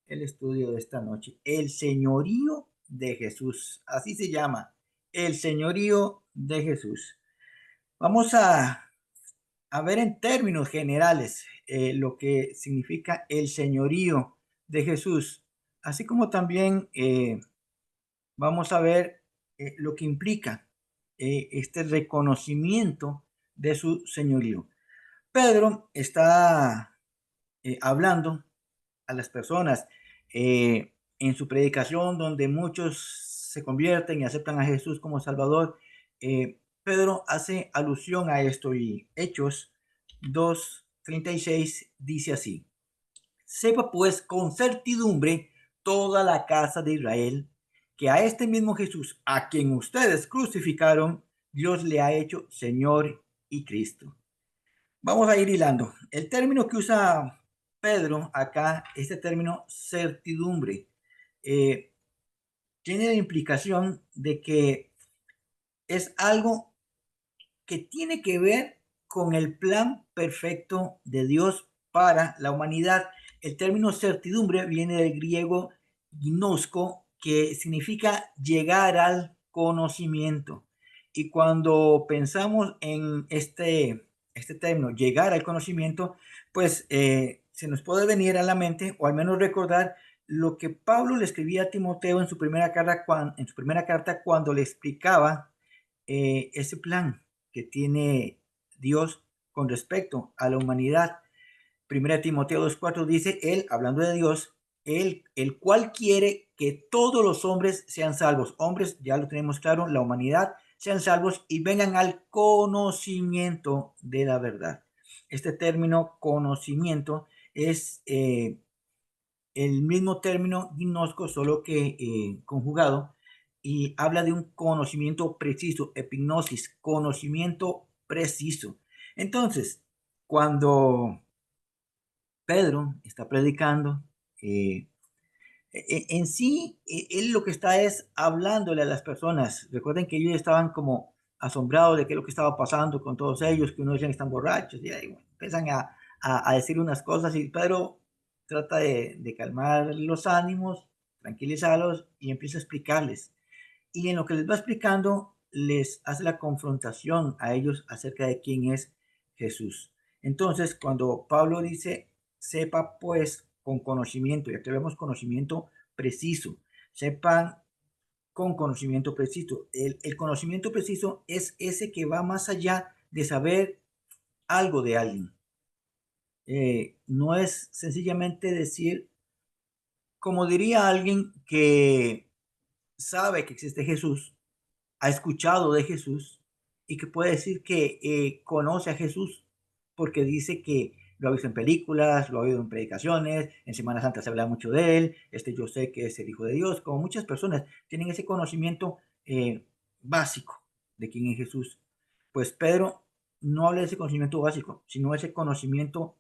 el estudio de esta noche. El señorío de Jesús. Así se llama. El señorío de Jesús. Vamos a ver en términos generales lo que significa el señorío de Jesús. Así como también vamos a ver lo que implica este reconocimiento de su señorío. Pedro está hablando a las personas en su predicación, donde muchos se convierten y aceptan a Jesús como Salvador. Pedro hace alusión a esto y Hechos 2:36 dice así: sepa pues con certidumbre toda la casa de Israel que a este mismo Jesús, a quien ustedes crucificaron, Dios le ha hecho Señor y Cristo. Vamos a ir hilando. El término que usa Pedro acá, este término certidumbre, eh, tiene la implicación de que es algo que tiene que ver con el plan perfecto de Dios para la humanidad. El término certidumbre viene del griego gnosko, que significa llegar al conocimiento. Y cuando pensamos en este término, llegar al conocimiento, pues se nos puede venir a la mente, o al menos recordar, lo que Pablo le escribía a Timoteo en su primera carta cuando le explicaba ese plan que tiene Dios con respecto a la humanidad. Primera Timoteo 2:4 dice, él, hablando de Dios, él, el cual quiere que todos los hombres sean salvos. Hombres, ya lo tenemos claro, la humanidad, sean salvos y vengan al conocimiento de la verdad. Este término conocimiento es el mismo término gnosco, solo que conjugado, y habla de un conocimiento preciso, epignosis, conocimiento preciso. Entonces, cuando Pedro está predicando, en sí, él lo que está es hablándole a las personas. Recuerden que ellos estaban como asombrados de qué es lo que estaba pasando con todos ellos, que unos decían que están borrachos, y ahí, bueno, empiezan a decir unas cosas y Pedro trata de calmar los ánimos, tranquilizarlos y empieza a explicarles. Y en lo que les va explicando, les hace la confrontación a ellos acerca de quién es Jesús. Entonces, cuando Pablo dice, sepa pues con conocimiento, y aquí vemos conocimiento preciso, sepan con conocimiento preciso. El conocimiento preciso es ese que va más allá de saber algo de alguien. No es sencillamente decir, como diría alguien que sabe que existe Jesús, ha escuchado de Jesús y que puede decir que conoce a Jesús porque dice que lo ha visto en películas, lo ha oído en predicaciones, en Semana Santa se habla mucho de él, yo sé que es el Hijo de Dios, como muchas personas tienen ese conocimiento básico de quién es Jesús. Pues Pedro no habla de ese conocimiento básico, sino ese conocimiento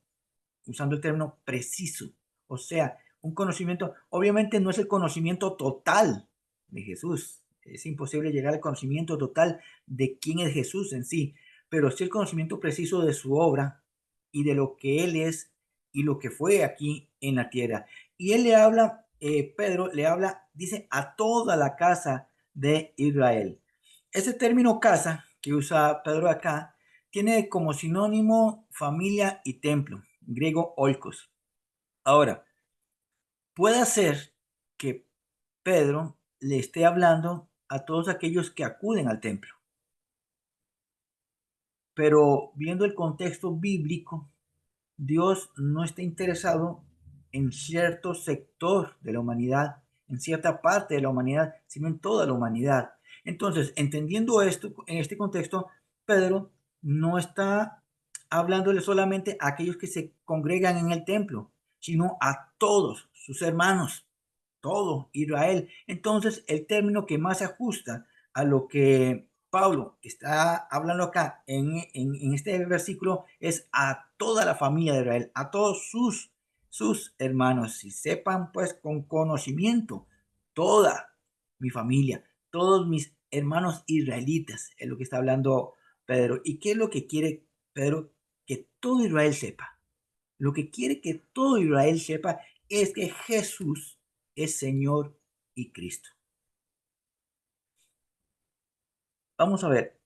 usando el término preciso, o sea, un conocimiento, obviamente no es el conocimiento total de Jesús, es imposible llegar al conocimiento total de quién es Jesús en sí, pero sí el conocimiento preciso de su obra y de lo que Él es y lo que fue aquí en la tierra. Y Él le habla, Pedro le habla, dice, a toda la casa de Israel. Ese término casa que usa Pedro acá tiene como sinónimo familia y templo, griego oikos. Ahora, puede ser que Pedro le esté hablando a todos aquellos que acuden al templo, pero viendo el contexto bíblico, Dios no está interesado en cierto sector de la humanidad, en cierta parte de la humanidad, sino en toda la humanidad. Entonces, entendiendo esto, en este contexto, Pedro no está hablándole solamente a aquellos que se congregan en el templo, sino a todos sus hermanos, todo Israel. Entonces, el término que más se ajusta a lo que Pablo está hablando acá en este versículo es a toda la familia de Israel, a todos sus hermanos. Si sepan pues con conocimiento toda mi familia, todos mis hermanos israelitas, es lo que está hablando Pedro. ¿Y qué es lo que quiere Pedro? Que todo Israel sepa. Lo que quiere que todo Israel sepa es que Jesús es Señor y Cristo. Vamos a ver,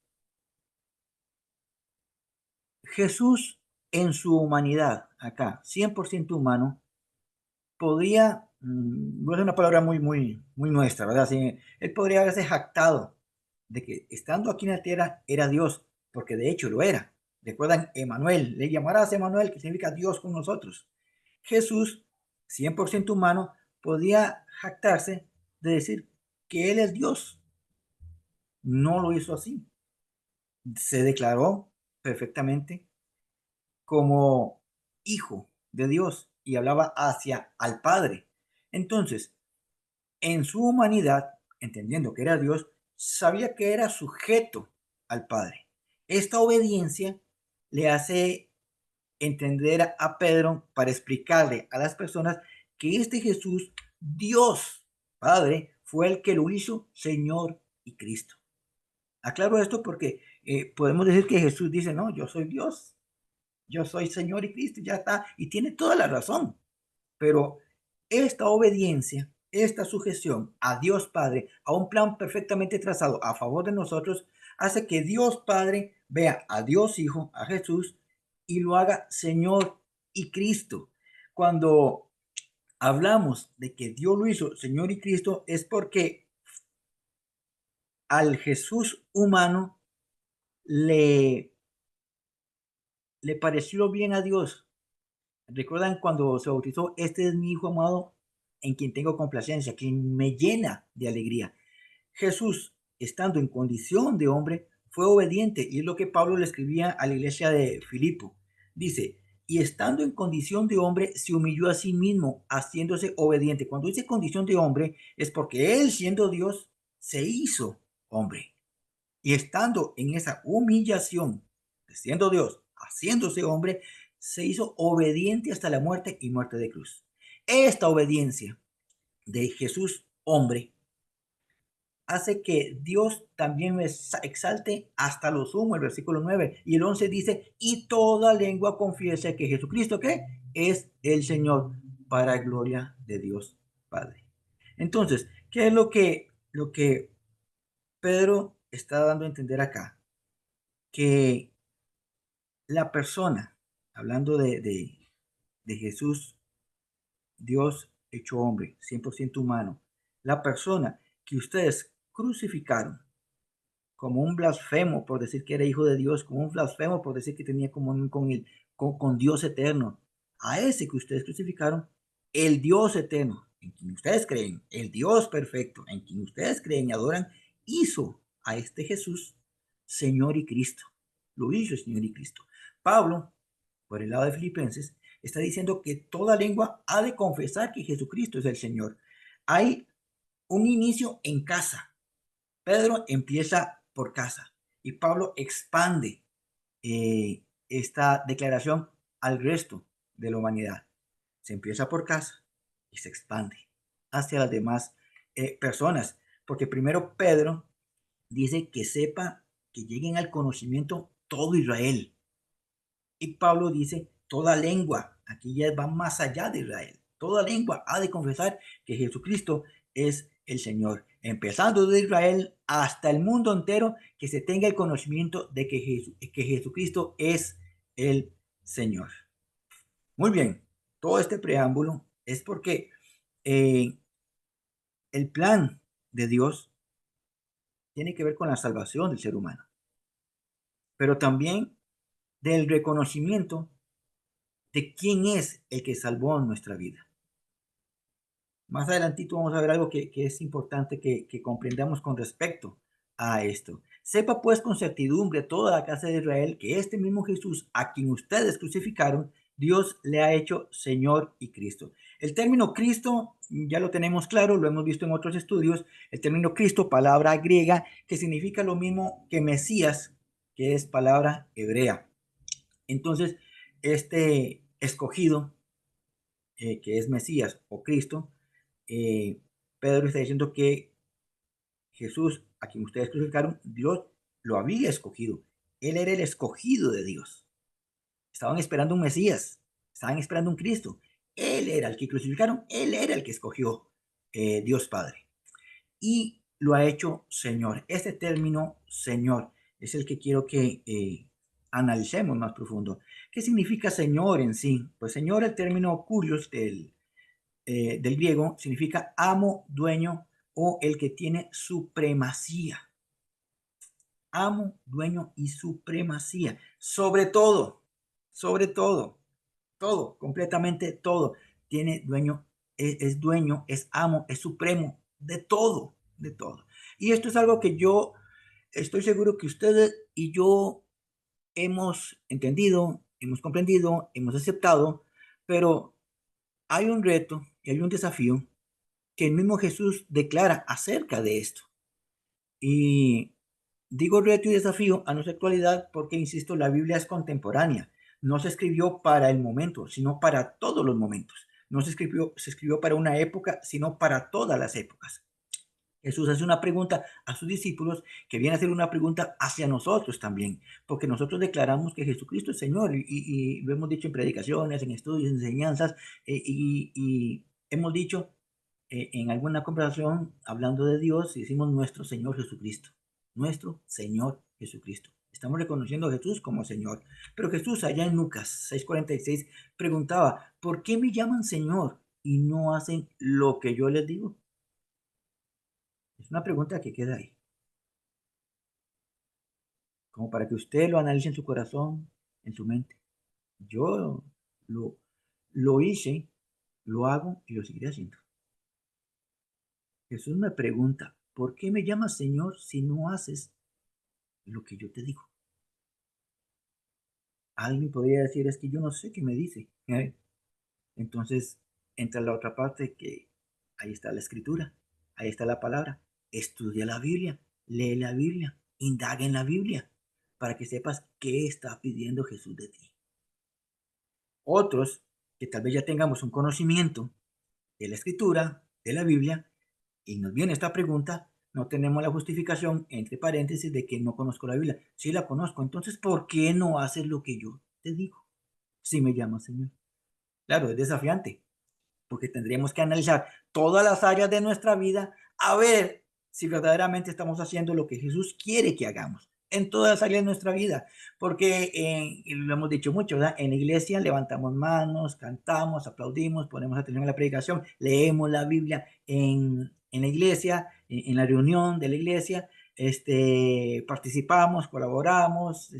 Jesús en su humanidad, acá, 100% humano, podría, no es una palabra muy nuestra, ¿verdad? Sí, él podría haberse jactado de que estando aquí en la tierra era Dios, porque de hecho lo era. Recuerdan, Emanuel, le llamarás Emanuel, que significa Dios con nosotros. Jesús, 100% humano, podía jactarse de decir que Él es Dios. No lo hizo así. Se declaró perfectamente como hijo de Dios y hablaba hacia al Padre. Entonces, en su humanidad, entendiendo que era Dios, sabía que era sujeto al Padre. Esta obediencia le hace entender a Pedro para explicarle a las personas que este Jesús, Dios Padre, fue el que lo hizo Señor y Cristo. Aclaro esto porque podemos decir que Jesús dice, no, yo soy Dios, yo soy Señor y Cristo, ya está, y tiene toda la razón. Pero esta obediencia, esta sujeción a Dios Padre, a un plan perfectamente trazado a favor de nosotros, hace que Dios Padre vea a Dios Hijo, a Jesús, y lo haga Señor y Cristo. Cuando hablamos de que Dios lo hizo Señor y Cristo, es porque al Jesús humano le, le pareció bien a Dios. ¿Recuerdan cuando se bautizó? Este es mi Hijo amado en quien tengo complacencia, quien me llena de alegría. Jesús, estando en condición de hombre, fue obediente, y es lo que Pablo le escribía a la iglesia de Filipo. Dice, y estando en condición de hombre, se humilló a sí mismo, haciéndose obediente. Cuando dice condición de hombre, es porque él, siendo Dios, se hizo hombre. Y estando en esa humillación, siendo Dios, haciéndose hombre, se hizo obediente hasta la muerte y muerte de cruz. Esta obediencia de Jesús, hombre, hace que Dios también me exalte hasta lo sumo, el versículo 9 y el 11 dice, y toda lengua confiese que Jesucristo, ¿qué? Es el Señor, para gloria de Dios Padre. Entonces, ¿qué es lo que Pedro está dando a entender acá? Que la persona, hablando de Jesús, Dios hecho hombre, 100% humano, la persona que ustedes crucificaron como un blasfemo por decir que era hijo de Dios, como un blasfemo por decir que tenía comunión con Dios eterno, a ese que ustedes crucificaron, el Dios eterno, en quien ustedes creen, el Dios perfecto, en quien ustedes creen y adoran, hizo a este Jesús Señor y Cristo. Lo hizo Señor y Cristo. Pablo, por el lado de Filipenses, está diciendo que toda lengua ha de confesar que Jesucristo es el Señor. Hay un inicio en casa. Pedro empieza por casa y Pablo expande esta declaración al resto de la humanidad. Se empieza por casa y se expande hacia las demás personas, porque primero Pedro dice que sepa, que lleguen al conocimiento todo Israel. Y Pablo dice, toda lengua, aquí ya va más allá de Israel, toda lengua ha de confesar que Jesucristo es el Señor, empezando de Israel hasta el mundo entero, que se tenga el conocimiento de que Jesucristo es el Señor. Muy bien, todo este preámbulo es porque eh, el plan de Dios tiene que ver con la salvación del ser humano, pero también del reconocimiento de quién es el que salvó nuestra vida. Más adelantito vamos a ver algo que es importante que comprendamos con respecto a esto. Sepa pues con certidumbre toda la casa de Israel que este mismo Jesús a quien ustedes crucificaron, Dios le ha hecho Señor y Cristo. El término Cristo ya lo tenemos claro, lo hemos visto en otros estudios. El término Cristo, palabra griega que significa lo mismo que Mesías, que es palabra hebrea. Entonces, este escogido, que es Mesías o Cristo, Pedro está diciendo que Jesús, a quien ustedes crucificaron, Dios lo había escogido. Él era el escogido de Dios. Estaban esperando un Mesías, estaban esperando un Cristo. Él era el que crucificaron, Él era el que escogió Dios Padre. Y lo ha hecho Señor. Este término Señor es el que quiero que analicemos más profundo. ¿Qué significa Señor en sí? Pues Señor, el término curios del griego, significa amo, dueño o el que tiene supremacía. Amo, dueño y supremacía. Sobre todo, todo, completamente todo. Tiene dueño, es dueño, es amo, es supremo de todo, de todo. Y esto es algo que yo estoy seguro que ustedes y yo hemos entendido, hemos comprendido, hemos aceptado, pero hay un reto y hay un desafío que el mismo Jesús declara acerca de esto. Y digo reto y desafío a nuestra actualidad porque, insisto, la Biblia es contemporánea. No se escribió para el momento, sino para todos los momentos. No se escribió para una época, sino para todas las épocas. Jesús hace una pregunta a sus discípulos que viene a ser una pregunta hacia nosotros también, porque nosotros declaramos que Jesucristo es Señor y lo hemos dicho en predicaciones, en estudios, en enseñanzas, y hemos dicho en alguna conversación hablando de Dios, decimos nuestro Señor Jesucristo, nuestro Señor Jesucristo. Estamos reconociendo a Jesús como Señor. Pero Jesús allá en Lucas 6:46 preguntaba, ¿por qué me llaman Señor y no hacen lo que yo les digo? Es una pregunta que queda ahí, como para que usted lo analice en su corazón, en su mente. Yo lo, lo hice, lo hago y lo seguiré haciendo. Jesús me pregunta, ¿por qué me llamas Señor si no haces lo que yo te digo? Alguien podría decir, es que yo no sé qué me dice. Entonces entra la otra parte que ahí está la escritura, ahí está la palabra. Estudia la Biblia, lee la Biblia, indaga en la Biblia para que sepas qué está pidiendo Jesús de ti. Otros que tal vez ya tengamos un conocimiento de la escritura, de la Biblia, y nos viene esta pregunta, no tenemos la justificación, entre paréntesis, de que no conozco la Biblia. Sí la conozco, entonces, ¿por qué no haces lo que yo te digo? Si me llamas Señor. Claro, es desafiante, porque tendríamos que analizar todas las áreas de nuestra vida a ver si verdaderamente estamos haciendo lo que Jesús quiere que hagamos en todas las áreas de nuestra vida, porque lo hemos dicho mucho, ¿verdad? En la iglesia levantamos manos, cantamos, aplaudimos, ponemos atención a la predicación, leemos la Biblia en la iglesia, en la reunión de la iglesia, participamos, colaboramos,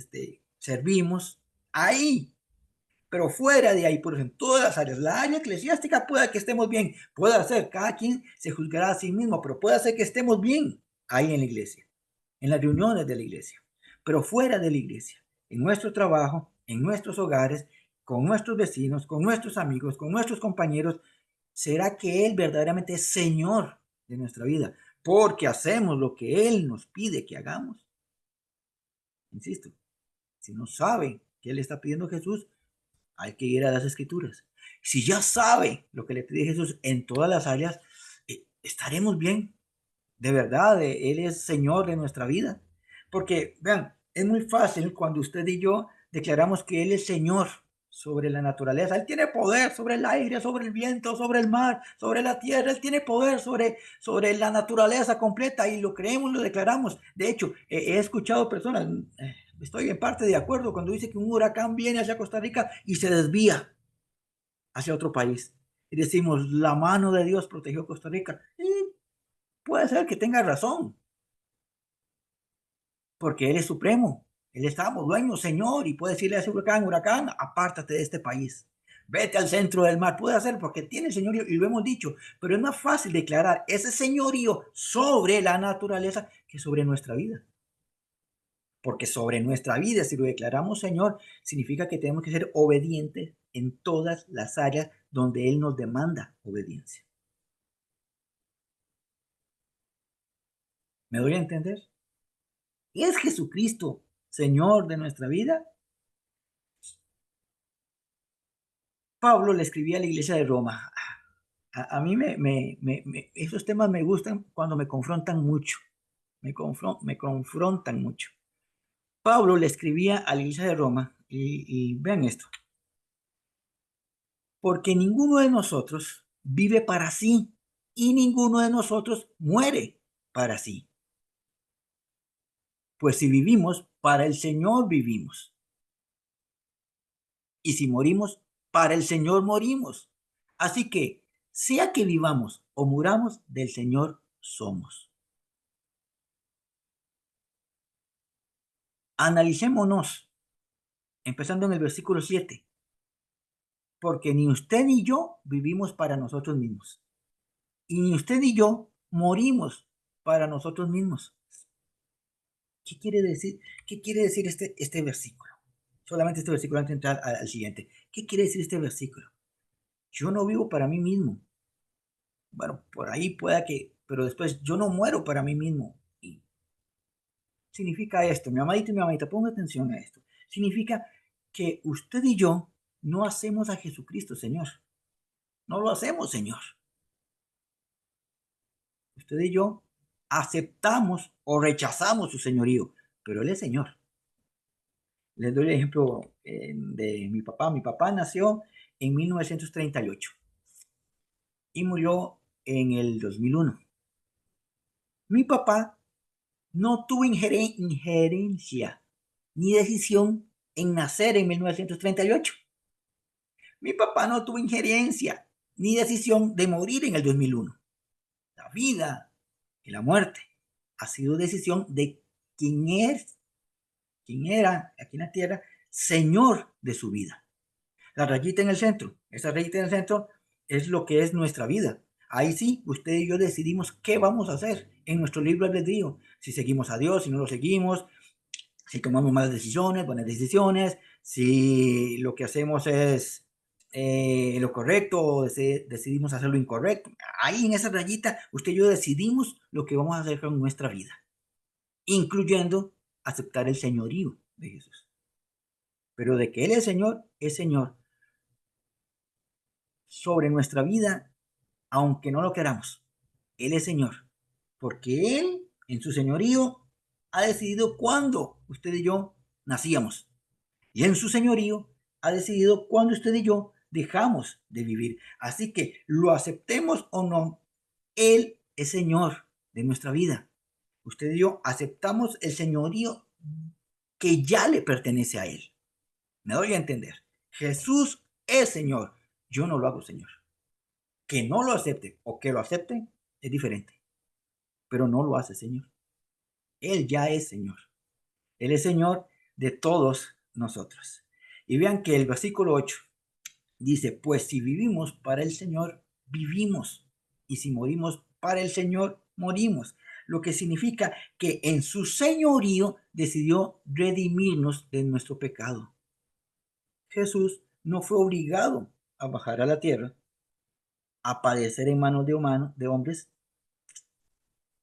servimos, ahí, pero fuera de ahí, por ejemplo, en todas las áreas, la área eclesiástica puede que estemos bien, puede ser, cada quien se juzgará a sí mismo, pero puede ser que estemos bien ahí en la iglesia, en las reuniones de la iglesia, pero fuera de la iglesia, en nuestro trabajo, en nuestros hogares, con nuestros vecinos, con nuestros amigos, con nuestros compañeros, ¿será que Él verdaderamente es Señor de nuestra vida? Porque hacemos lo que Él nos pide que hagamos. Insisto, si no sabe que Él está pidiendo a Jesús, hay que ir a las escrituras. Si ya sabe lo que le pide Jesús en todas las áreas, estaremos bien. De verdad, Él es Señor de nuestra vida. Porque, vean, es muy fácil cuando usted y yo declaramos que Él es Señor sobre la naturaleza. Él tiene poder sobre el aire, sobre el viento, sobre el mar, sobre la tierra. Él tiene poder sobre la naturaleza completa y lo creemos, lo declaramos. De hecho, he escuchado personas, estoy en parte de acuerdo cuando dice que un huracán viene hacia Costa Rica y se desvía hacia otro país. Y decimos, la mano de Dios protegió Costa Rica. Y puede ser que tenga razón, porque Él es supremo. Él es amo, dueño, Señor, y puede decirle a ese huracán, huracán, apártate de este país. Vete al centro del mar. Puede hacer porque tiene el señorío y lo hemos dicho, pero es más fácil declarar ese señorío sobre la naturaleza que sobre nuestra vida. Porque sobre nuestra vida, si lo declaramos Señor, significa que tenemos que ser obedientes en todas las áreas donde Él nos demanda obediencia. ¿Me doy a entender? ¿Es Jesucristo Señor de nuestra vida? Pablo le escribía a la iglesia de Roma. A mí esos temas me gustan cuando me confrontan mucho. Me confrontan mucho. Pablo le escribía a la iglesia de Roma y vean esto. porque ninguno de nosotros vive para sí y ninguno de nosotros muere para sí. Pues si vivimos, para el Señor vivimos. Y si morimos, para el Señor morimos. Así que, sea que vivamos o muramos, del Señor somos. Analicémonos, empezando en el versículo 7. Porque ni usted ni yo vivimos para nosotros mismos. Y ni usted ni yo morimos para nosotros mismos. ¿Qué quiere decir? ¿Qué quiere decir este versículo? Solamente este versículo antes de entrar al siguiente. ¿Qué quiere decir este versículo? Yo no vivo para mí mismo. Bueno, por ahí pueda que, pero después yo no muero para mí mismo. Y significa esto, mi amadito y mi amadita, ponga atención a esto. Significa que usted y yo no hacemos a Jesucristo, Señor. No lo hacemos, Señor. Usted y yo aceptamos o rechazamos su señorío, pero Él es Señor. Les doy el ejemplo de mi papá. Mi papá nació en 1938 y murió en el 2001. Mi papá no tuvo injerencia ni decisión en nacer en 1938. Mi papá no tuvo injerencia ni decisión de morir en el 2001. La vida y la muerte ha sido decisión de quien es, quien era aquí en la tierra, Señor de su vida. La rayita en el centro, esa rayita en el centro es lo que es nuestra vida. Ahí sí, usted y yo decidimos qué vamos a hacer en nuestro libre albedrío. Si seguimos a Dios, si no lo seguimos, si tomamos malas decisiones, buenas decisiones, si lo que hacemos es lo correcto o decidimos hacer lo incorrecto. Ahí en esa rayita, usted y yo decidimos lo que vamos a hacer con nuestra vida, incluyendo aceptar el señorío de Jesús. Pero de que Él es Señor sobre nuestra vida, aunque no lo queramos. Él es Señor, porque Él, en su señorío, ha decidido cuándo usted y yo nacíamos. Y en su señorío ha decidido cuándo usted y yo dejamos de vivir. Así que lo aceptemos o no, Él es Señor de nuestra vida. Usted y yo aceptamos el señorío que ya le pertenece a Él. Me doy a entender. Jesús es Señor. Yo no lo hago Señor. Que no lo acepte o que lo acepte es diferente. Pero no lo hace Señor. Él ya es Señor. Él es Señor de todos nosotros. Y vean que el versículo 8 dice, pues si vivimos para el Señor, vivimos. Y si morimos para el Señor, morimos. Lo que significa que en su señorío decidió redimirnos de nuestro pecado. Jesús no fue obligado a bajar a la tierra, a padecer en manos de hombres,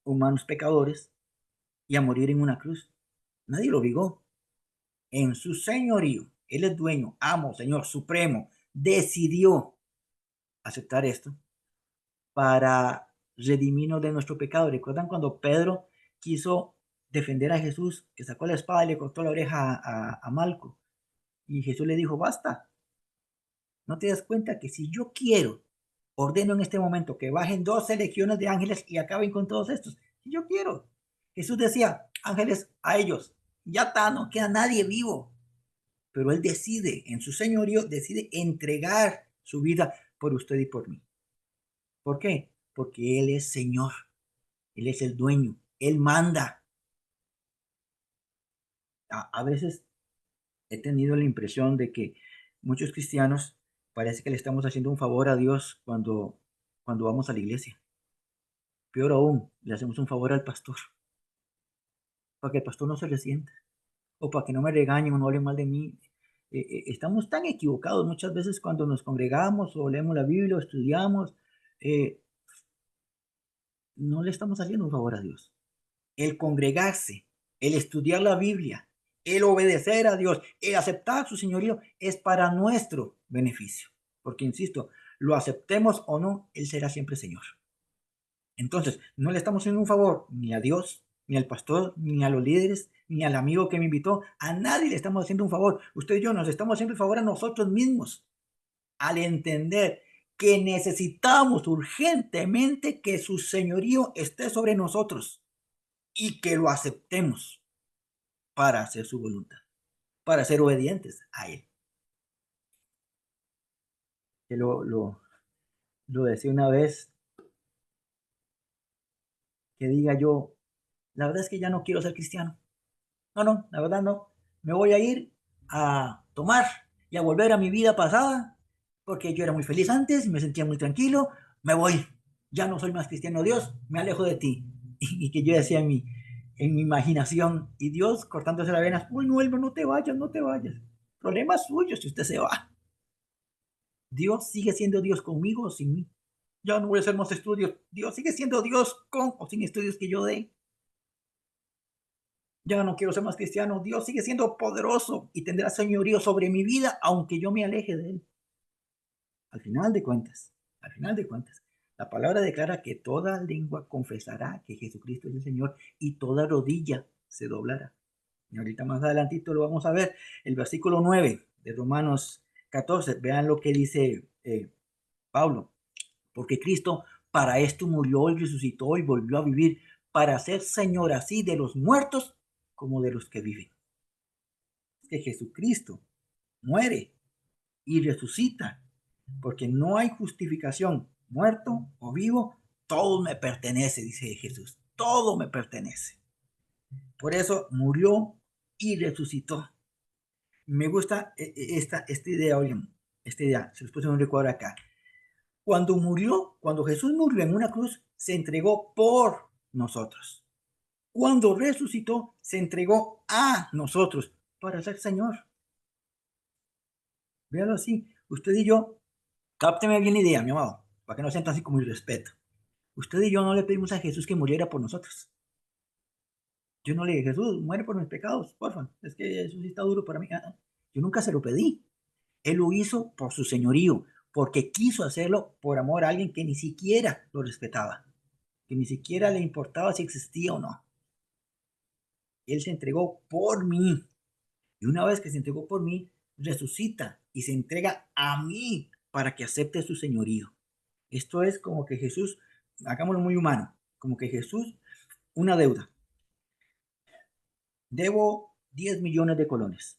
humanos pecadores, y a morir en una cruz. Nadie lo obligó. En su señorío, Él es dueño, amo, Señor supremo, decidió aceptar esto para redimirnos de nuestro pecado. ¿Recuerdan cuando Pedro quiso defender a Jesús, que sacó la espada y le cortó la oreja a Malco? Y Jesús le dijo, basta, ¿no te das cuenta que si yo quiero, ordeno en este momento que bajen 12 legiones de ángeles y acaben con todos estos? Si yo quiero. Jesús decía, ángeles a ellos, ya está, no queda nadie vivo. Pero Él decide, en su señorío, decide entregar su vida por usted y por mí. ¿Por qué? Porque Él es Señor, Él es el dueño, Él manda. A veces he tenido la impresión de que muchos cristianos parece que le estamos haciendo un favor a Dios cuando vamos a la iglesia. Peor aún, le hacemos un favor al pastor, para que el pastor no se resienta, o para que no me regañen o no hablen mal de mí. Estamos tan equivocados muchas veces cuando nos congregamos o leemos la Biblia o estudiamos. eh, no le estamos haciendo un favor a Dios. El congregarse, el estudiar la Biblia, el obedecer a Dios, el aceptar su señorío es para nuestro beneficio. Porque, insisto, lo aceptemos o no, Él será siempre Señor. Entonces, no le estamos haciendo un favor ni a Dios, ni al pastor, ni a los líderes, ni al amigo que me invitó. A nadie le estamos haciendo un favor. Usted y yo nos estamos haciendo el favor a nosotros mismos. al entender que necesitamos urgentemente que su señorío esté sobre nosotros y que lo aceptemos para hacer su voluntad, para ser obedientes a Él. Que lo decía una vez, que diga yo, la verdad es que ya no quiero ser cristiano. No, no, la verdad no. Me voy a ir a tomar y a volver a mi vida pasada, porque yo era muy feliz antes y me sentía muy tranquilo. Me voy. Ya no soy más cristiano. Dios, me alejo de ti. Y que yo decía en mi imaginación, y Dios cortándose las venas, uy, no, Elmer, no te vayas, no te vayas. Problema suyo si usted se va. Dios sigue siendo Dios conmigo o sin mí. Yo no voy a hacer más estudios. Dios sigue siendo Dios con o sin estudios que yo dé. Ya no quiero ser más cristiano. Dios sigue siendo poderoso y tendrá señorío sobre mi vida, aunque yo me aleje de Él. Al final de cuentas, la palabra declara que toda lengua confesará que Jesucristo es el Señor y toda rodilla se doblará. Y ahorita más adelantito lo vamos a ver. El versículo 9 de Romanos 14. Vean lo que dice Pablo. Porque Cristo para esto murió y resucitó y volvió a vivir para ser Señor así de los muertos como de los que viven. Es que Jesucristo muere y resucita, porque no hay justificación, muerto o vivo, todo me pertenece, dice Jesús, todo me pertenece. Por eso murió y resucitó. Me gusta esta idea, oigan, esta idea, se los puse en un recuadro acá. Cuando Jesús murió en una cruz, se entregó por nosotros. Cuando resucitó, se entregó a nosotros para ser Señor. Véalo así. Usted y yo, cápteme bien la idea, mi amado, para que no sienta así como irrespeto. Usted y yo no le pedimos a Jesús que muriera por nosotros. Yo no le dije, Jesús, muere por mis pecados, porfa. Es que eso sí está duro para mí. Yo nunca se lo pedí. Él lo hizo por su señorío, porque quiso hacerlo por amor a alguien que ni siquiera lo respetaba, que ni siquiera le importaba si existía o no. Él se entregó por mí. Y una vez que se entregó por mí, resucita y se entrega a mí para que acepte su señorío. Esto es como que Jesús, hagámoslo muy humano, como que Jesús, una deuda. Debo 10 millones de colones.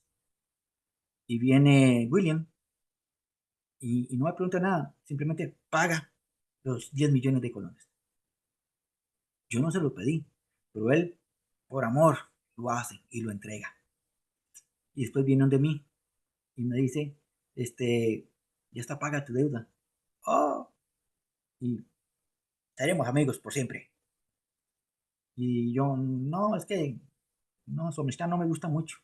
Y viene William y no me pregunta nada, simplemente paga los 10 millones de colones. Yo no se lo pedí, pero él, por amor, lo hace y lo entrega. Y después viene de mí y me dice, ya está paga tu deuda. Oh, y seremos amigos por siempre. Y yo, no, es que no, su amistad no me gusta mucho.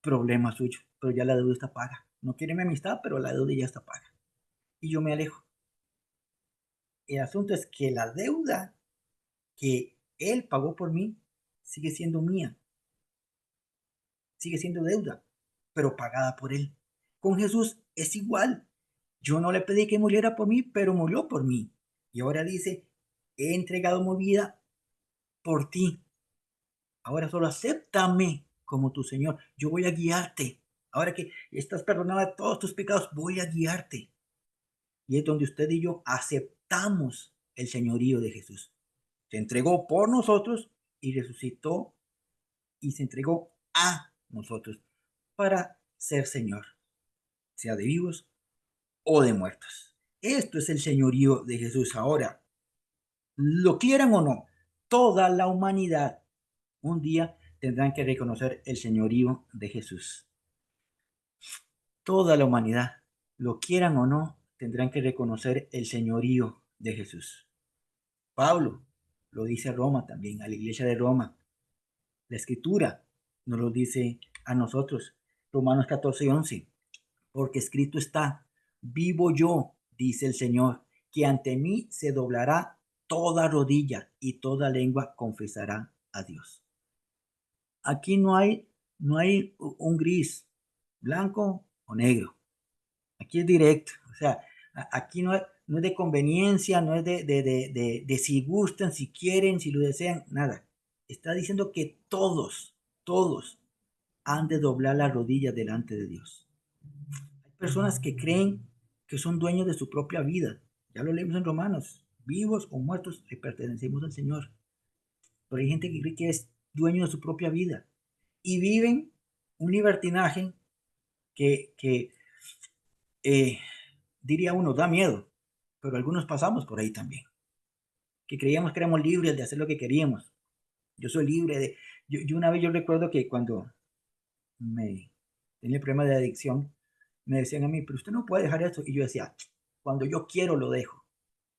Problema suyo, pero ya la deuda está paga. No quiere mi amistad, pero la deuda ya está paga. Y yo me alejo. El asunto es que la deuda que él pagó por mí sigue siendo mía, sigue siendo deuda, pero pagada por él. Con Jesús es igual. Yo no le pedí que muriera por mí, pero murió por mí. Y ahora dice, he entregado mi vida por ti. Ahora solo acéptame como tu Señor. Yo voy a guiarte. Ahora que estás perdonado de todos tus pecados, voy a guiarte. Y es donde usted y yo aceptamos el señorío de Jesús. Se entregó por nosotros y resucitó y se entregó a nosotros para ser Señor, sea de vivos o de muertos. Esto es el señorío de Jesús. Ahora, lo quieran o no, toda la humanidad un día tendrán que reconocer el señorío de Jesús. Toda la humanidad, lo quieran o no, tendrán que reconocer el señorío de Jesús. Pablo lo dice a Roma también, a la iglesia de Roma. La escritura nos lo dice a nosotros. Romanos 14:11. Porque escrito está, vivo yo, dice el Señor, que ante mí se doblará toda rodilla y toda lengua confesará a Dios. Aquí no hay un gris, blanco o negro. Aquí es directo. O sea, aquí no es de conveniencia, no es de si gustan, si quieren, si lo desean, nada. Está diciendo que todos han de doblar las rodillas delante de Dios. Hay personas que creen que son dueños de su propia vida. Ya lo leemos en Romanos. Vivos o muertos le pertenecemos al Señor. Pero hay gente que cree que es dueño de su propia vida y viven un libertinaje que diría uno, da miedo, pero algunos pasamos por ahí también, que creíamos que éramos libres de hacer lo que queríamos. Yo soy libre de... Yo una vez yo recuerdo que cuando me tenía el problema de adicción, me decían a mí, pero usted no puede dejar esto. Y yo decía, cuando yo quiero lo dejo.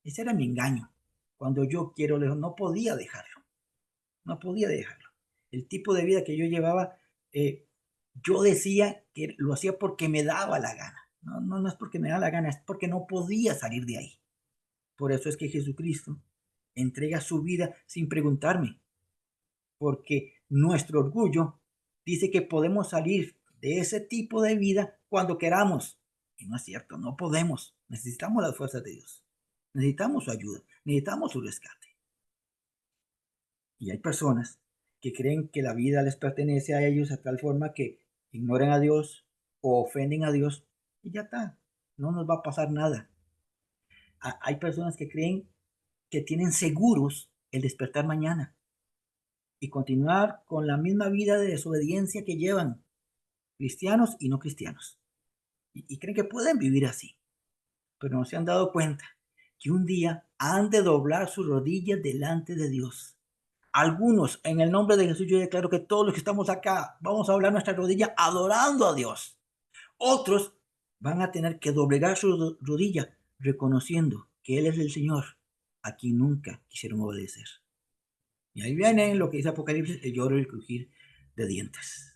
Ese era mi engaño. Cuando yo quiero lo dejo, no podía dejarlo. No podía dejarlo. El tipo de vida que yo llevaba, yo decía que lo hacía porque me daba la gana. No, no, no es porque me da la gana, es porque no podía salir de ahí. Por eso es que Jesucristo entrega su vida sin preguntarme, porque nuestro orgullo dice que podemos salir de ese tipo de vida cuando queramos. Y no es cierto, no podemos. Necesitamos las fuerzas de Dios. Necesitamos su ayuda, necesitamos su rescate. Y hay personas que creen que la vida les pertenece a ellos a tal forma que ignoran a Dios o ofenden a Dios y ya está, no nos va a pasar nada. Hay personas que creen que tienen seguros el despertar mañana y continuar con la misma vida de desobediencia que llevan cristianos y no cristianos. Y creen que pueden vivir así, pero no se han dado cuenta que un día han de doblar sus rodillas delante de Dios. Algunos, en el nombre de Jesús, yo declaro que todos los que estamos acá vamos a doblar nuestra rodilla adorando a Dios. Otros van a tener que doblegar su rodilla reconociendo que Él es el Señor a quien nunca quisieron obedecer. Y ahí viene lo que dice Apocalipsis, el lloro y el crujir de dientes.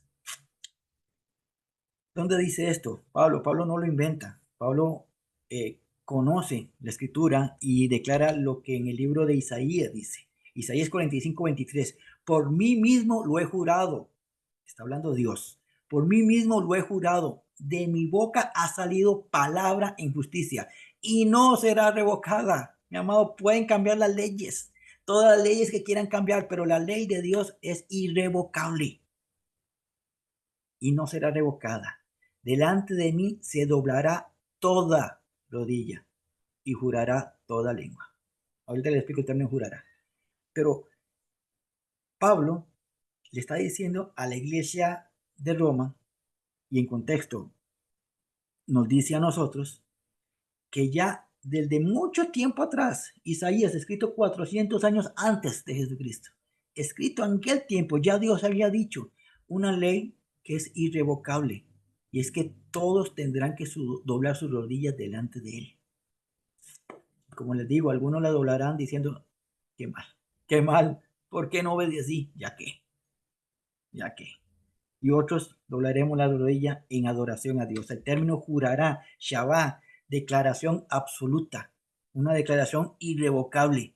¿Dónde dice esto? Pablo no lo inventa. Pablo conoce la escritura y declara lo que en el libro de Isaías dice. Isaías 45:23. Por mí mismo lo he jurado. Está hablando Dios. Por mí mismo lo he jurado. De mi boca ha salido palabra en justicia y no será revocada. Mi amado, pueden cambiar las leyes. Todas las leyes que quieran cambiar, pero la ley de Dios es irrevocable y no será revocada. Delante de mí se doblará toda rodilla y jurará toda lengua. Ahorita le explico el término jurará. Pero Pablo le está diciendo a la iglesia de Roma, y en contexto nos dice a nosotros, que ya desde mucho tiempo atrás, Isaías, escrito 400 años antes de Jesucristo, escrito en aquel tiempo, ya Dios había dicho una ley que es irrevocable, y es que todos tendrán que doblar sus rodillas delante de Él. Como les digo, algunos la doblarán diciendo, qué mal, ¿por qué no obedecí? Ya que. Y otros doblaremos la rodilla en adoración a Dios. El término jurará, Shabbat, declaración absoluta, una declaración irrevocable.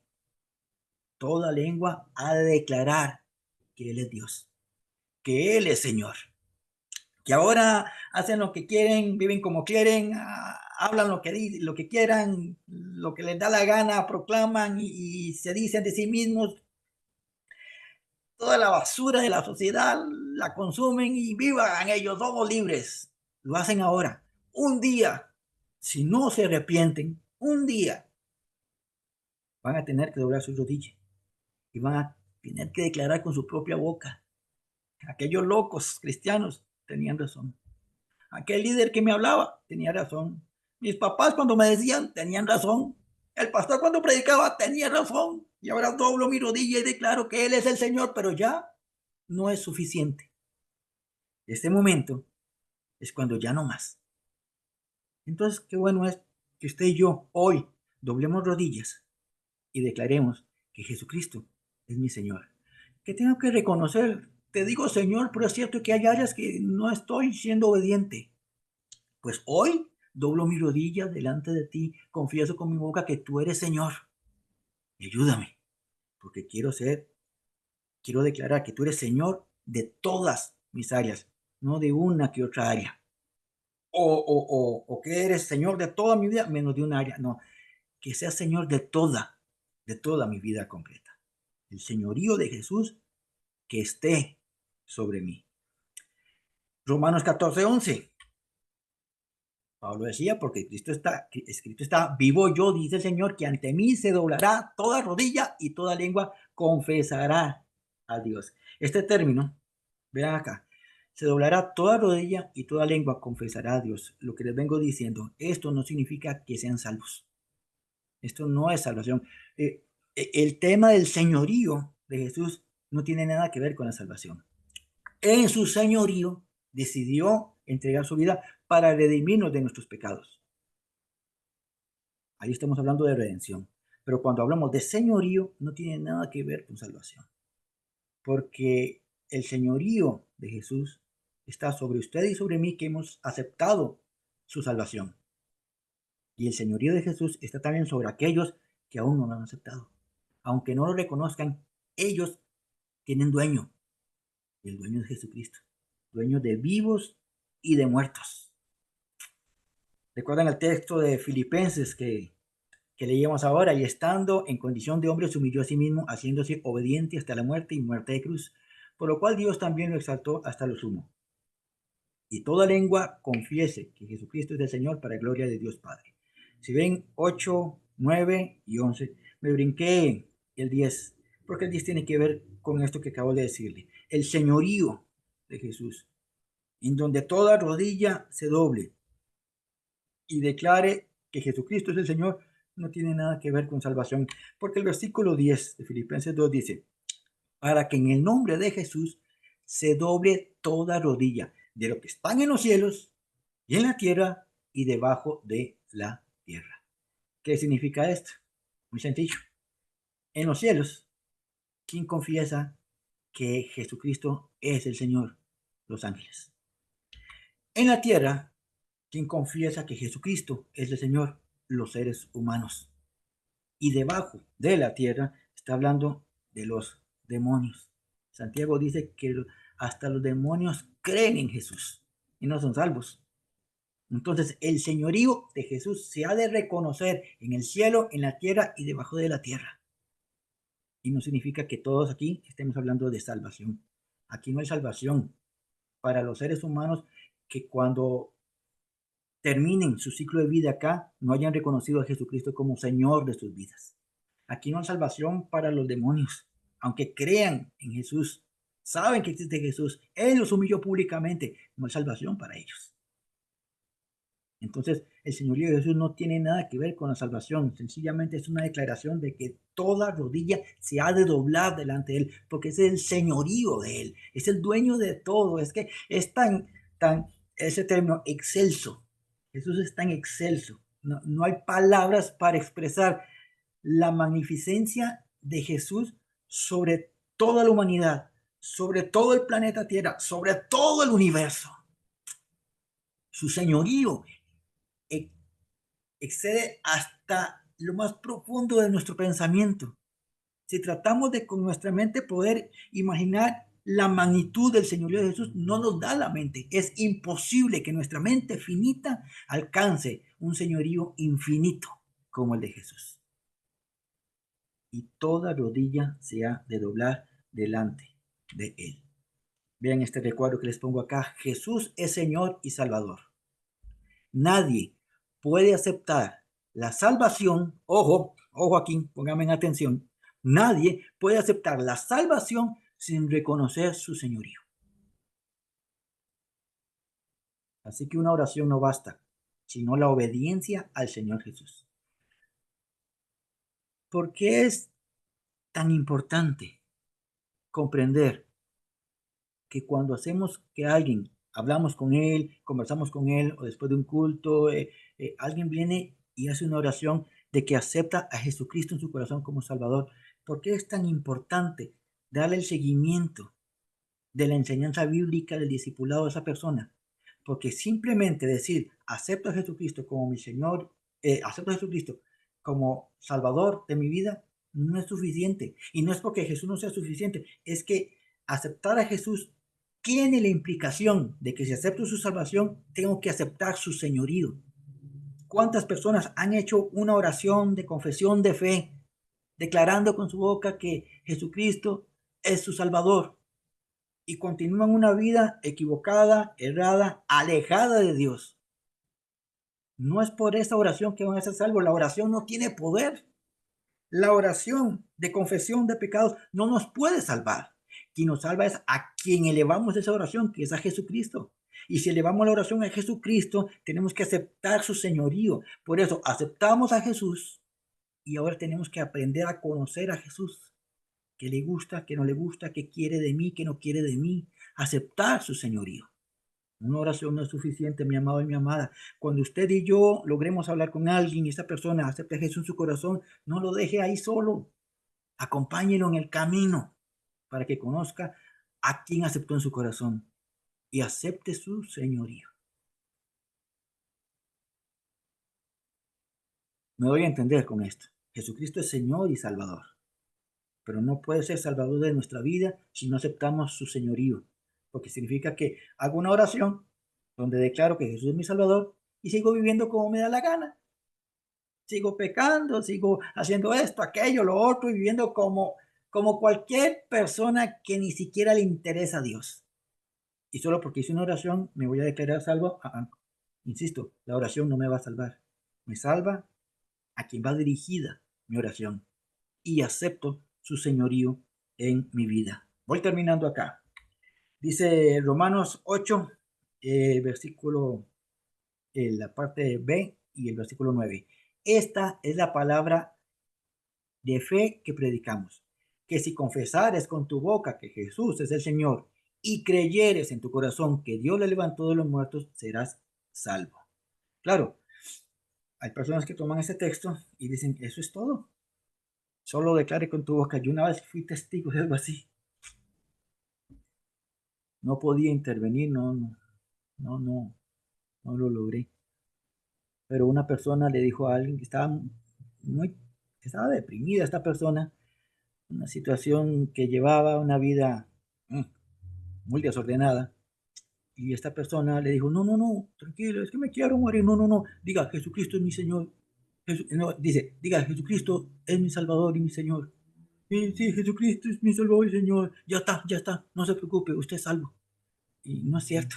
Toda lengua ha de declarar que Él es Dios, que Él es Señor, que ahora hacen lo que quieren, viven como quieren, hablan lo que quieran, lo que les da la gana, proclaman y se dicen de sí mismos toda la basura de la sociedad, la consumen y vivan ellos, somos libres. Lo hacen ahora. Un día, si no se arrepienten, un día van a tener que doblar sus rodillas y van a tener que declarar con su propia boca. Aquellos locos cristianos tenían razón. Aquel líder que me hablaba tenía razón. Mis papás cuando me decían tenían razón. El pastor cuando predicaba tenía razón. Y ahora doblo mi rodilla y declaro que Él es el Señor, pero ya no es suficiente. Este momento es cuando ya no más. Entonces, qué bueno es que usted y yo hoy doblemos rodillas y declaremos que Jesucristo es mi Señor. Que tengo que reconocer, te digo Señor, pero es cierto que hay áreas que no estoy siendo obediente. Pues hoy doblo mis rodillas delante de ti, confieso con mi boca que tú eres Señor. Y ayúdame, porque quiero declarar que tú eres Señor de todas mis áreas, no de una que otra área. O que eres Señor de toda mi vida, menos de un área. No, que seas Señor de toda mi vida completa. El señorío de Jesús que esté sobre mí. Romanos 14:11. Pablo decía, porque escrito está, vivo yo, dice el Señor, que ante mí se doblará toda rodilla y toda lengua confesará a Dios. Este término, vean acá, se doblará toda rodilla y toda lengua confesará a Dios. Lo que les vengo diciendo, esto no significa que sean salvos. Esto no es salvación. El tema del señorío de Jesús no tiene nada que ver con la salvación. En su señorío decidió entregar su vida para redimirnos de nuestros pecados. Ahí estamos hablando de redención. Pero cuando hablamos de señorío, no tiene nada que ver con salvación. Porque el señorío de Jesús está sobre usted y sobre mí que hemos aceptado su salvación. Y el señorío de Jesús está también sobre aquellos que aún no lo han aceptado. Aunque no lo reconozcan, ellos tienen dueño. Y el dueño es Jesucristo. Dueño de vivos y de muertos. ¿Recuerdan el texto de Filipenses que leíamos ahora? Y estando en condición de hombre se humilló a sí mismo, haciéndose obediente hasta la muerte y muerte de cruz, por lo cual Dios también lo exaltó hasta lo sumo. Y toda lengua confiese que Jesucristo es el Señor para gloria de Dios Padre. Si ven 8, 9 y 11, me brinqué el 10, porque el 10 tiene que ver con esto que acabo de decirle. El señorío de Jesús, en donde toda rodilla se doble y declare que Jesucristo es el Señor, no tiene nada que ver con salvación, porque el versículo 10 de Filipenses 2 dice, para que en el nombre de Jesús se doble toda rodilla de lo que están en los cielos y en la tierra y debajo de la tierra. ¿Qué significa esto? Muy sencillo. En los cielos, ¿quién confiesa que Jesucristo es el Señor? Los ángeles. En la tierra, ¿quién confiesa que Jesucristo es el Señor? Los seres humanos. Y debajo de la tierra está hablando de los demonios. Santiago dice que hasta los demonios creen en Jesús y no son salvos. Entonces, el señorío de Jesús se ha de reconocer en el cielo, en la tierra y debajo de la tierra. Y no significa que todos aquí estemos hablando de salvación. Aquí no hay salvación para los seres humanos que cuando terminen su ciclo de vida acá no hayan reconocido a Jesucristo como Señor de sus vidas. Aquí no hay salvación para los demonios, aunque crean en Jesús, saben que existe Jesús, Él los humilló públicamente, no hay salvación para ellos. Entonces, el señorío de Jesús no tiene nada que ver con la salvación, sencillamente es una declaración de que toda rodilla se ha de doblar delante de Él, porque es el señorío de Él, es el dueño de todo, es que es ese término, excelso, Jesús es tan excelso, no hay palabras para expresar la magnificencia de Jesús sobre toda la humanidad, sobre todo el planeta Tierra, sobre todo el universo. Su señorío excede hasta lo más profundo de nuestro pensamiento. Si tratamos de con nuestra mente poder imaginar la magnitud del señorío de Jesús, no nos da la mente. Es imposible que nuestra mente finita alcance un señorío infinito como el de Jesús. Y toda rodilla se ha de doblar delante de Él. Vean este recuadro que les pongo acá. Jesús es Señor y Salvador. Nadie puede aceptar la salvación, ojo aquí, pónganme en atención, nadie puede aceptar la salvación sin reconocer su señorío. Así que una oración no basta, sino la obediencia al Señor Jesús. ¿Por qué es tan importante comprender que cuando hacemos que alguien, hablamos con él, conversamos con él, o después de un culto, alguien viene y hace una oración de que acepta a Jesucristo en su corazón como Salvador? ¿Por qué es tan importante darle el seguimiento de la enseñanza bíblica del discipulado a esa persona? Porque simplemente decir, acepto a Jesucristo como mi Señor, acepto a Jesucristo como Salvador de mi vida, no es suficiente. Y no es porque Jesús no sea suficiente, es que aceptar a Jesús tiene la implicación de que si acepto su salvación, tengo que aceptar su señorío. ¿Cuántas personas han hecho una oración de confesión de fe, declarando con su boca que Jesucristo es su Salvador, y continúan una vida equivocada, errada, alejada de Dios? No es por esa oración que van a ser salvos. La oración no tiene poder. La oración de confesión de pecados no nos puede salvar. Quien nos salva es a quien elevamos esa oración, que es a Jesucristo. Y si elevamos la oración a Jesucristo, tenemos que aceptar su señorío. Por eso aceptamos a Jesús y ahora tenemos que aprender a conocer a Jesús. ¿Qué le gusta, qué no le gusta, qué quiere de mí, qué no quiere de mí? Aceptar su señorío. Una oración no es suficiente, mi amado y mi amada. Cuando usted y yo logremos hablar con alguien y esa persona acepte a Jesús en su corazón, no lo deje ahí solo. Acompáñelo en el camino para que conozca a quien aceptó en su corazón y acepte su señorío. Me doy a entender con esto. Jesucristo es Señor y Salvador, pero no puede ser Salvador de nuestra vida si no aceptamos su señorío, porque significa que hago una oración donde declaro que Jesús es mi Salvador y sigo viviendo como me da la gana. Sigo pecando, sigo haciendo esto, aquello, lo otro, y viviendo como cualquier persona que ni siquiera le interesa a Dios. Y solo porque hice una oración me voy a declarar salvo. Insisto, la oración no me va a salvar. Me salva a quien va dirigida mi oración. Y acepto su señorío en mi vida. Voy terminando acá. Dice Romanos 8, versículo, la parte B y el versículo 9. Esta es la palabra de fe que predicamos, que si confesares con tu boca que Jesús es el Señor y creyeres en tu corazón que Dios le levantó de los muertos, serás salvo. Claro, hay personas que toman ese texto y dicen, eso es todo. Solo declare con tu boca. Yo una vez fui testigo de algo así. No podía intervenir, no, no lo logré. Pero una persona le dijo a alguien que estaba deprimida, esta persona, una situación que llevaba una vida muy desordenada. Y esta persona le dijo, no, tranquilo, es que me quiero morir. No, diga, Jesucristo es mi Señor. No, dice, diga, Jesucristo es mi Salvador y mi Señor. Sí, Jesucristo es mi Salvador y Señor. Ya está, no se preocupe, usted es salvo. Y no es cierto.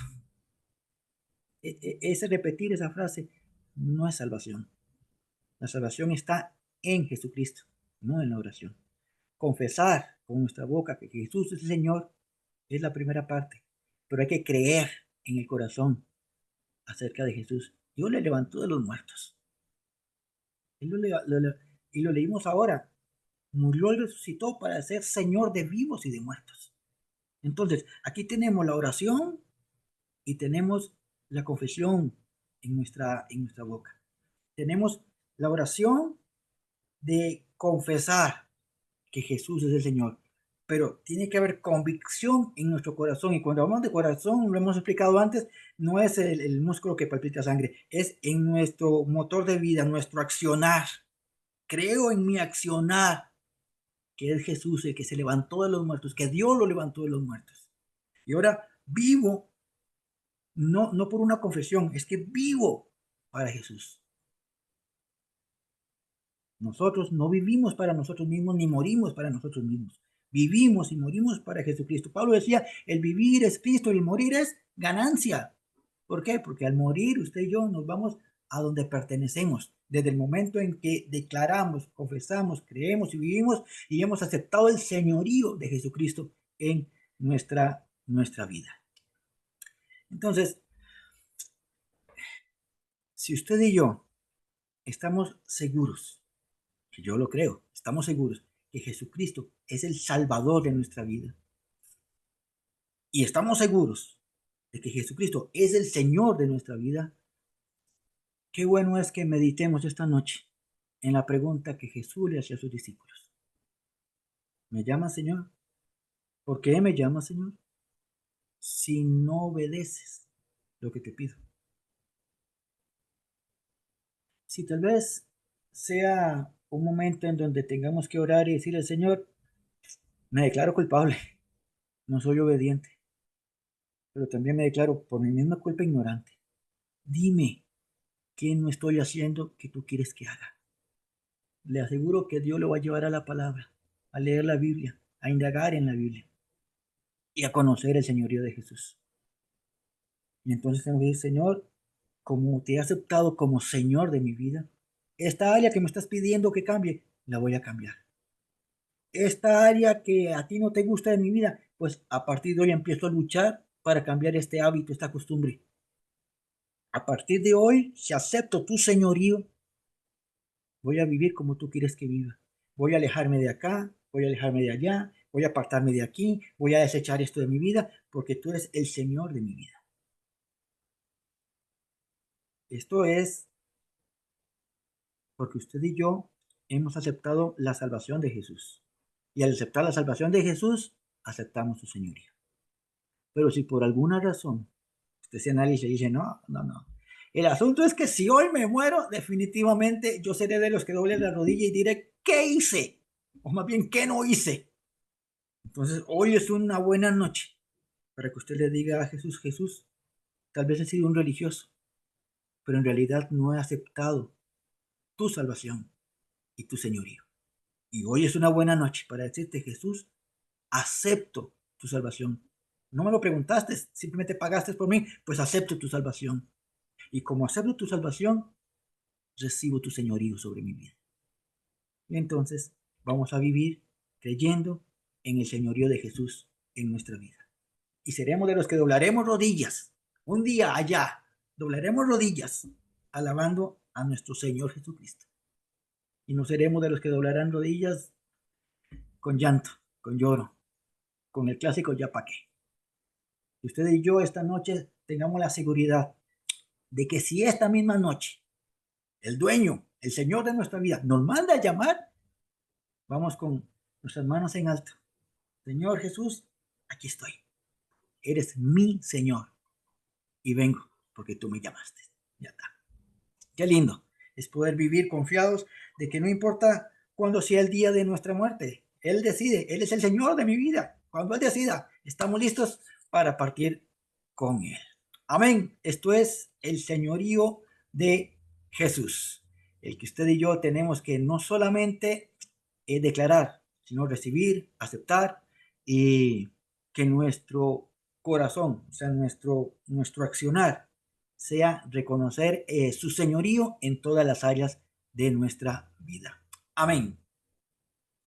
Ese repetir esa frase no es salvación. La salvación está en Jesucristo, no en la oración. Confesar con nuestra boca que Jesús es el Señor es la primera parte, pero hay que creer en el corazón acerca de Jesús. Dios le levantó de los muertos. Y lo leímos ahora. Murió y resucitó para ser Señor de vivos y de muertos. Entonces, aquí tenemos la oración y tenemos la confesión en nuestra boca. Tenemos la oración de confesar que Jesús es el Señor, pero tiene que haber convicción en nuestro corazón. Y cuando hablamos de corazón, lo hemos explicado antes, no es el músculo que palpita sangre, es en nuestro motor de vida, nuestro accionar. Creo en mi accionar, que es Jesús el que se levantó de los muertos, que Dios lo levantó de los muertos. Y ahora vivo, no por una confesión, es que vivo para Jesús. Nosotros no vivimos para nosotros mismos ni morimos para nosotros mismos. Vivimos y morimos para Jesucristo. Pablo decía, el vivir es Cristo, el morir es ganancia. ¿Por qué? Porque al morir usted y yo nos vamos a donde pertenecemos. Desde el momento en que declaramos, confesamos, creemos y vivimos y hemos aceptado el señorío de Jesucristo en nuestra vida. Entonces, si usted y yo estamos seguros, que yo lo creo, estamos seguros que Jesucristo es el Salvador de nuestra vida, y estamos seguros de que Jesucristo es el Señor de nuestra vida, qué bueno es que meditemos esta noche en la pregunta que Jesús le hacía a sus discípulos. ¿Me llama Señor? ¿Por qué me llama Señor? Si no obedeces lo que te pido. Si tal vez sea un momento en donde tengamos que orar y decirle al Señor, me declaro culpable, no soy obediente, pero también me declaro por mi misma culpa ignorante. Dime qué no estoy haciendo que tú quieres que haga. Le aseguro que Dios lo va a llevar a la palabra, a leer la Biblia, a indagar en la Biblia y a conocer el señorío de Jesús. Y entonces tenemos que decir, Señor, como te he aceptado como Señor de mi vida, esta área que me estás pidiendo que cambie, la voy a cambiar. Esta área que a ti no te gusta de mi vida, pues a partir de hoy empiezo a luchar para cambiar este hábito, esta costumbre. A partir de hoy, si acepto tu señorío, voy a vivir como tú quieres que viva. Voy a alejarme de acá, voy a alejarme de allá, voy a apartarme de aquí, voy a desechar esto de mi vida, porque tú eres el Señor de mi vida. Esto es porque usted y yo hemos aceptado la salvación de Jesús. Y al aceptar la salvación de Jesús, aceptamos su señoría. Pero si por alguna razón usted se analiza y dice, no, no, no. El asunto es que si hoy me muero, definitivamente yo seré de los que doble la rodilla y diré, ¿qué hice? O más bien, ¿qué no hice? Entonces, hoy es una buena noche para que usted le diga a Jesús, Jesús, tal vez he sido un religioso, pero en realidad no he aceptado tu salvación y tu señorío. Y hoy es una buena noche para decirte, Jesús, acepto tu salvación. No me lo preguntaste, simplemente pagaste por mí, pues acepto tu salvación. Y como acepto tu salvación, recibo tu señorío sobre mi vida. Y entonces vamos a vivir creyendo en el señorío de Jesús en nuestra vida. Y seremos de los que doblaremos rodillas. Un día allá, doblaremos rodillas alabando a nuestro Señor Jesucristo. Y no seremos de los que doblarán rodillas con llanto, con lloro, con el clásico ya pa' qué. Y usted y yo esta noche tengamos la seguridad de que si esta misma noche el dueño, el Señor de nuestra vida, nos manda a llamar, vamos con nuestras manos en alto. Señor Jesús, aquí estoy. Eres mi Señor y vengo porque tú me llamaste. Ya está. Qué lindo es poder vivir confiados de que no importa cuándo sea el día de nuestra muerte. Él decide, Él es el Señor de mi vida. Cuando Él decida, estamos listos para partir con Él. Amén. Esto es el señorío de Jesús. El que usted y yo tenemos que no solamente declarar, sino recibir, aceptar y que nuestro corazón, o sea, nuestro accionar, sea reconocer su señorío en todas las áreas de nuestra vida. Amén.